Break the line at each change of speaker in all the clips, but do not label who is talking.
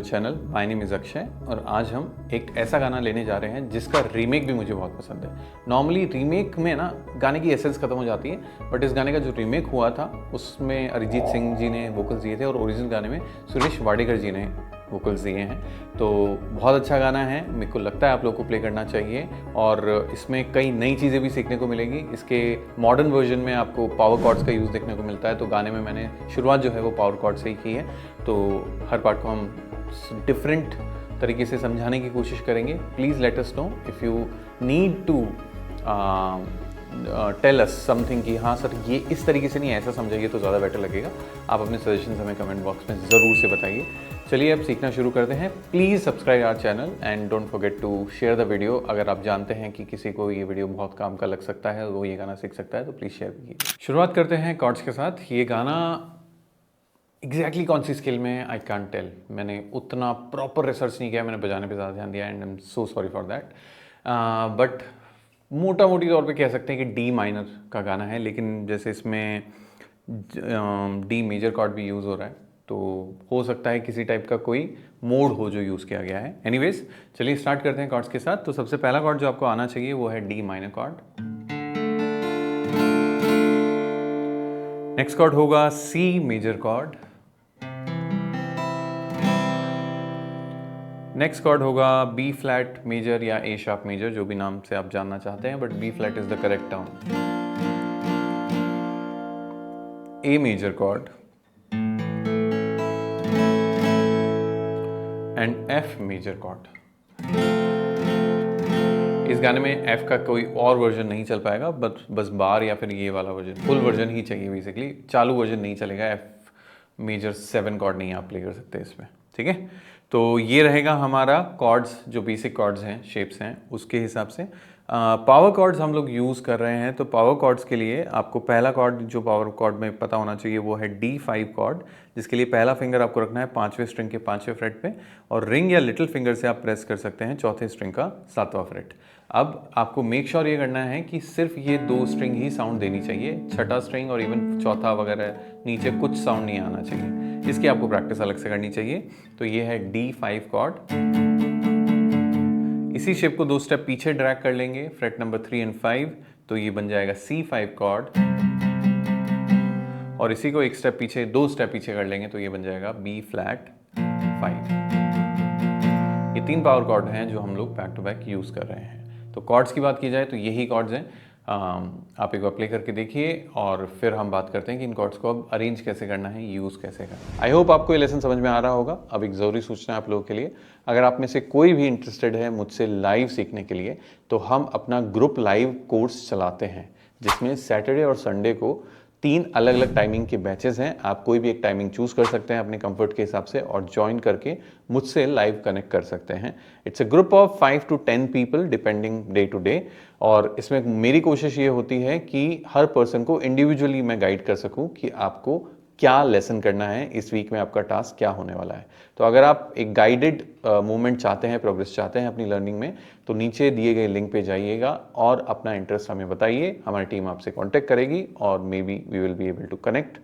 Channel. My name is Akshay और आज हम एक ऐसा गाना लेने जा रहे हैं जिसका रीमेक भी मुझे बहुत पसंद है। नॉर्मली रीमेक में ना गाने की एसेंस खत्म हो जाती है, बट इस गाने का जो रीमेक हुआ था उसमें अरिजीत सिंह जी ने वोकल्स दिए थे और ओरिजिनल गाने में सुरेश वाडेकर जी ने वोकल्स दिए हैं। तो बहुत अच्छा गाना है, मेरे को लगता है आप लोगों को प्ले करना चाहिए और इसमें कई नई चीज़ें भी सीखने को मिलेंगी। इसके मॉडर्न वर्जन में आपको पावर कॉर्ड्स का यूज़ देखने को मिलता है, तो गाने में मैंने शुरुआत जो है वो पावर कॉर्ड से ही की है। तो हर पार्ट को हम डिफरेंट तरीके से समझाने की कोशिश करेंगे। Please let us know if you need to tell us something कि हाँ सर ये इस तरीके से नहीं ऐसा समझाइए तो ज़्यादा बेटर लगेगा। आप अपने सजेशंस हमें कमेंट बॉक्स में ज़रूर से बताइए। चलिए अब सीखना शुरू करते हैं। Please subscribe our channel and don't forget to share the video. अगर आप जानते हैं कि किसी को ये वीडियो बहुत काम का लग सकता है, वो ये गाना सीख सकता है, तो प्लीज़ शेयर कीजिए। शुरुआत करते हैं कॉर्ड्स के साथ। ये गाना एग्जैक्टली कौन सी स्केल में आई कांट टेल, मैंने उतना प्रॉपर रिसर्च नहीं किया, मैंने बजाने पे ज़्यादा ध्यान दिया and I am so sorry for that. But मोटा मोटी तौर पे कह सकते हैं कि डी माइनर का गाना है, लेकिन जैसे इसमें डी मेजर कॉर्ड भी यूज़ हो रहा है, तो हो सकता है किसी टाइप का कोई मोड हो जो यूज़ किया गया है। एनीवेज चलिए स्टार्ट करते हैं कॉर्ड्स के साथ। तो सबसे पहला कॉर्ड जो आपको आना चाहिए वो है D minor chord. Next chord होगा C major chord. Next chord होगा बी फ्लैट मेजर या ए शार्प मेजर, जो भी नाम से आप जानना चाहते हैं, but B flat is the correct term. A major chord and F major chord. इस गाने में एफ का कोई और वर्जन नहीं चल पाएगा, बस बार या फिर ये वाला वर्जन, फुल वर्जन ही चाहिए बेसिकली। चालू वर्जन नहीं चलेगा, एफ मेजर 7 कॉर्ड नहीं आप प्ले कर सकते इसमें, ठीक है। तो ये रहेगा हमारा कॉर्ड्स, जो बेसिक कॉर्ड्स हैं, शेप्स हैं, उसके हिसाब से। पावर कॉर्ड्स हम लोग यूज़ कर रहे हैं, तो पावर कॉर्ड्स के लिए आपको पहला कॉर्ड जो पावर कॉर्ड में पता होना चाहिए वो है D5 कॉर्ड, जिसके लिए पहला फिंगर आपको रखना है 5वें स्ट्रिंग के 5वें फ्रेट पे, और रिंग या लिटिल फिंगर से आप प्रेस कर सकते हैं 4थे स्ट्रिंग का 7वां फ्रेट। अब आपको मेक श्योर ये करना है कि सिर्फ ये 2 स्ट्रिंग ही साउंड देनी चाहिए, छठा स्ट्रिंग और इवन चौथा वगैरह नीचे कुछ साउंड नहीं आना चाहिए। इसकी आपको प्रैक्टिस अलग से करनी चाहिए। तो ये है D5 कॉर्ड। इसी शेप को 2 स्टेप पीछे ड्रैग कर लेंगे, फ्रेट नंबर 3 एंड 5, तो ये बन जाएगा C5 कॉर्ड, और इसी को 1 स्टेप पीछे, 2 स्टेप पीछे कर लेंगे तो ये बन जाएगा B फ्लैट 5। ये 3 पावर कॉर्ड हैं जो हम लोग बैक टू बैक यूज़ कर रहे हैं। तो कॉर्ड्स की बात की जाए तो यही कॉर्ड्स हैं। आप एक बार प्ले करके देखिए और फिर हम बात करते हैं कि इन कॉर्ड्स को अब अरेंज कैसे करना है, यूज़ कैसे करना है। आई होप आपको ये लेसन समझ में आ रहा होगा। अब एक ज़रूरी सूचना है आप लोगों के लिए, अगर आप में से कोई भी इंटरेस्टेड है मुझसे लाइव सीखने के लिए, तो हम अपना ग्रुप लाइव कोर्स चलाते हैं, जिसमें सैटरडे और संडे को 3 अलग अलग टाइमिंग के बैचेस हैं। आप कोई भी एक टाइमिंग चूज़ कर सकते हैं अपने कंफर्ट के हिसाब से और ज्वाइन करके मुझसे लाइव कनेक्ट कर सकते हैं। It's a group of 5 to 10 people depending day to day, और इसमें मेरी कोशिश ये होती है कि हर पर्सन को इंडिविजुअली मैं गाइड कर सकूं कि आपको क्या लेसन करना है, इस वीक में आपका टास्क क्या होने वाला है। तो अगर आप एक गाइडेड मूवमेंट चाहते हैं, प्रोग्रेस चाहते हैं अपनी लर्निंग में, तो नीचे दिए गए लिंक पे जाइएगा और अपना इंटरेस्ट हमें बताइए। हमारी टीम आपसे कांटेक्ट करेगी और maybe we will be able to connect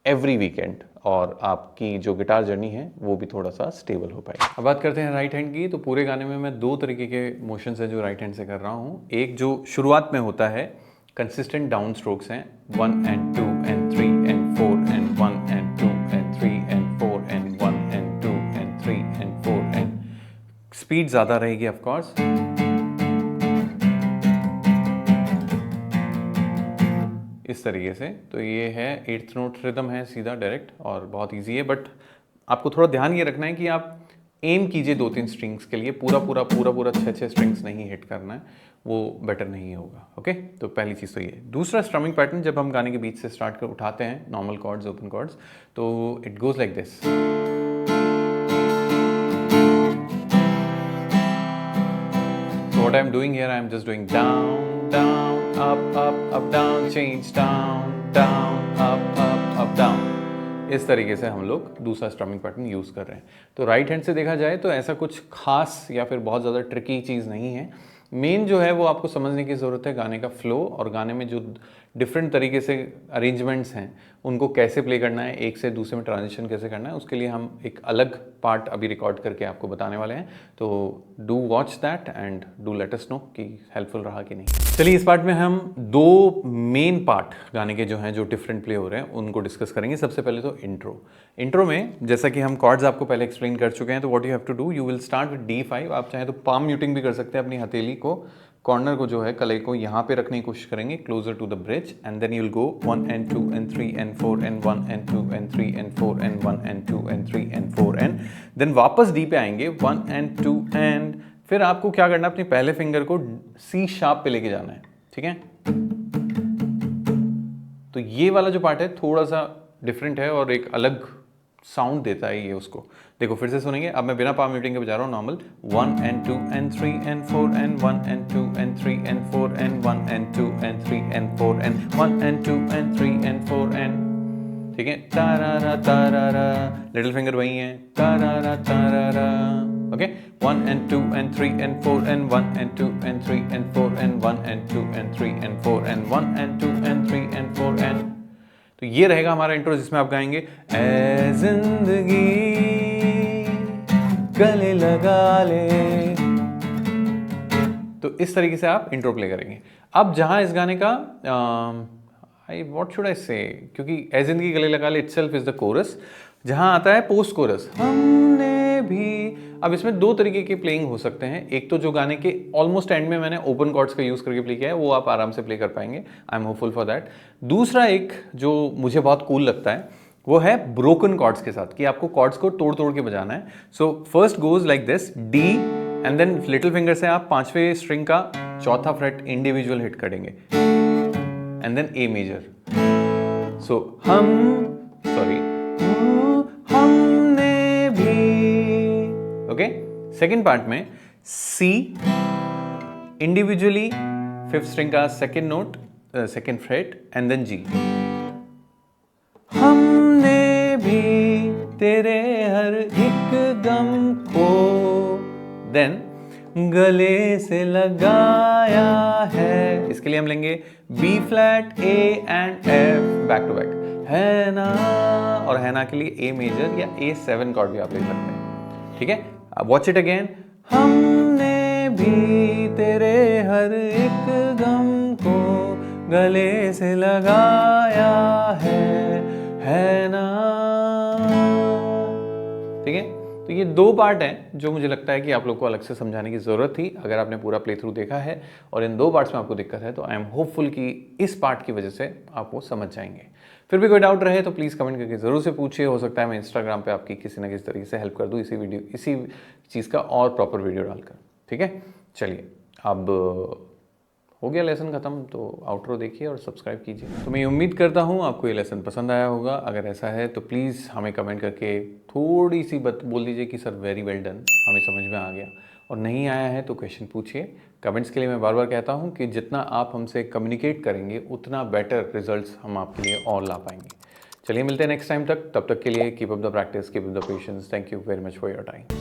every weekend, और आपकी जो गिटार जर्नी है वो भी थोड़ा सा स्टेबल हो पाएगी। अब बात करते हैं राइट हैंड की। तो पूरे गाने में मैं 2 तरीके के मोशंस हैं जो राइट हैंड से कर रहा हूँ। एक जो शुरुआत में होता है, कंसिस्टेंट डाउन स्ट्रोक्स हैं, 1 and 2 and 3 and 4 and 1 and 2 and 3 and 4 and 1 and 2 and 3 and 4 and speed ज़्यादा रहेगी ऑफ कोर्स। इस तरीके से। तो ये है 8th नोट रिदम है, सीधा डायरेक्ट, और बहुत इजी है। बट आपको थोड़ा ध्यान ये रखना है कि आप एम कीजिए 2-3 स्ट्रिंग्स के लिए, पूरा 6 स्ट्रिंग्स नहीं हिट करना है, वो बेटर नहीं होगा। ओके, तो पहली चीज़ तो ये। दूसरा स्ट्रमिंग पैटर्न, जब हम गाने के बीच से स्टार्ट कर उठाते हैं नॉर्मल कॉर्ड्स, ओपन कॉर्ड्स, तो it goes like this. So what I'm doing here, I'm just doing down, down, up, down, change, down, down, up, down। इस तरीके से हम लोग दूसरा स्ट्रमिंग पैटर्न यूज़ कर रहे हैं। तो राइट हैंड से देखा जाए तो ऐसा कुछ खास या फिर बहुत ज़्यादा ट्रिकी चीज़ नहीं है। मेन जो है वो आपको समझने की ज़रूरत है गाने का फ्लो, और गाने में जो डिफरेंट तरीके से अरेंजमेंट्स हैं उनको कैसे प्ले करना है, एक से दूसरे में ट्रांजिशन कैसे करना है, उसके लिए हम एक अलग पार्ट अभी रिकॉर्ड करके आपको बताने वाले हैं। तो do watch that and do let us no कि हेल्पफुल रहा कि नहीं। चलिए इस पार्ट में हम दो मेन पार्ट गाने के जो हैं जो डिफरेंट प्ले हो रहे हैं उनको डिस्कस करेंगे। सबसे पहले तो इंट्रो में जैसा कि हम कॉर्ड्स आपको पहले एक्सप्लेन कर चुके हैं, तो what you have to do, you will start with D5। आप चाहे तो पाम म्यूटिंग भी कर सकते हैं, अपनी हथेली को कॉर्नर को जो है कलाई को यहाँ पे रखने की कोशिश करेंगे closer to the bridge, and then you will go 1 and 2 and 3 and 4 and 1 and 2 and 3 and 4 and 1 and 2 and 3 and 4 and then वापस डी पे आएंगे 1 and 2 and फिर आपको क्या करना है, अपने पहले फिंगर को C शार्प पे लेके जाना है, ठीक है। तो ये वाला जो पार्ट है थोड़ा सा डिफरेंट है और एक अलग साउंड देता है ये उसको। देखो फिर से सुनेंगे, अब मैं बिना पाम म्यूटिंग के बजा रहा हूँ normal 1 and 2 and 3 and 4 and 1 and 2 and 3 and 4 and 1 and 2 and 3 and 4 and 1 and 2 and 3 and 4 and, ठीक है, तारारा तारारा, लिटिल फिंगर वही है, तारारा तारारा, okay, 1 and 2 and 3 and 4 and 1 and 2 and 3 and 4 and 1 and 2 and 3 and 4 and 1 and 2 and 3 and 4 and, तो ये रहेगा हमारा intro जिसमें आप गाएंगे ऐ जिंदगी गले लगा ले। तो इस तरीके से आप इंट्रो प्ले करेंगे। अब जहां इस गाने का व्हाट शुड आई से, क्योंकि ऐ जिंदगी गले लगा ले इटसेल्फ इज द कोरस, जहां आता है पोस्ट कोरस हमने भी। अब इसमें दो तरीके के प्लेइंग हो सकते हैं, एक तो जो गाने के ऑलमोस्ट एंड में मैंने ओपन कॉर्ड्स का यूज करके प्ले किया है वो आप आराम से प्ले कर पाएंगे, I am hopeful for that. दूसरा एक जो मुझे बहुत कूल लगता है वो है ब्रोकन कॉर्ड्स के साथ, कि आपको कॉर्ड्स को तोड़ तोड़ के बजाना है। So first goes like this D, and then little finger से आप पांचवें स्ट्रिंग का चौथा फ्रेट इंडिविजुअल हिट करेंगे, and then A major. So हमने भी, ओके। सेकेंड पार्ट में सी इंडिविजुअली फिफ्थ स्ट्रिंग का second note second fret, and then G. हमने भी तेरे हर एक गम को देन गले से लगाया है। इसके लिए हम लेंगे B flat A and F back to back, है ना, और है ना के लिए ए मेजर या A7 कॉर्ड भी आप ले सकते हैं, ठीक है। वॉच इट अगेन, हमने भी तेरे हर एक गम को गले से लगाया है ना, ठीक है। तो ये दो पार्ट हैं जो मुझे लगता है कि आप लोग को अलग से समझाने की ज़रूरत थी अगर आपने पूरा प्ले थ्रू देखा है, और इन दो पार्ट्स में आपको दिक्कत है तो आई एम होपफुल कि इस पार्ट की वजह से आप वो समझ जाएंगे। फिर भी कोई डाउट रहे तो प्लीज़ कमेंट करके ज़रूर से पूछिए, हो सकता है मैं इंस्टाग्राम पे आपकी किसी ना किसी तरीके से हेल्प कर दूँ इसी चीज़ का और प्रॉपर वीडियो डालकर, ठीक है। चलिए अब हो गया लेसन ख़त्म, तो आउटरो देखिए और सब्सक्राइब कीजिए। तो मैं उम्मीद करता हूँ आपको ये लेसन पसंद आया होगा। अगर ऐसा है तो प्लीज़ हमें कमेंट करके थोड़ी सी बोल दीजिए कि सर वेरी वेल डन, हमें समझ में आ गया, और नहीं आया है तो क्वेश्चन पूछिए। कमेंट्स के लिए मैं बार बार कहता हूँ कि जितना आप हमसे कम्युनिकेट करेंगे उतना बेटर रिजल्ट्स हम आपके लिए और ला पाएंगे। चलिए मिलते हैं नेक्स्ट टाइम तक, तब तक के लिए keep up the practice, keep up the patience. Thank you very much for your time.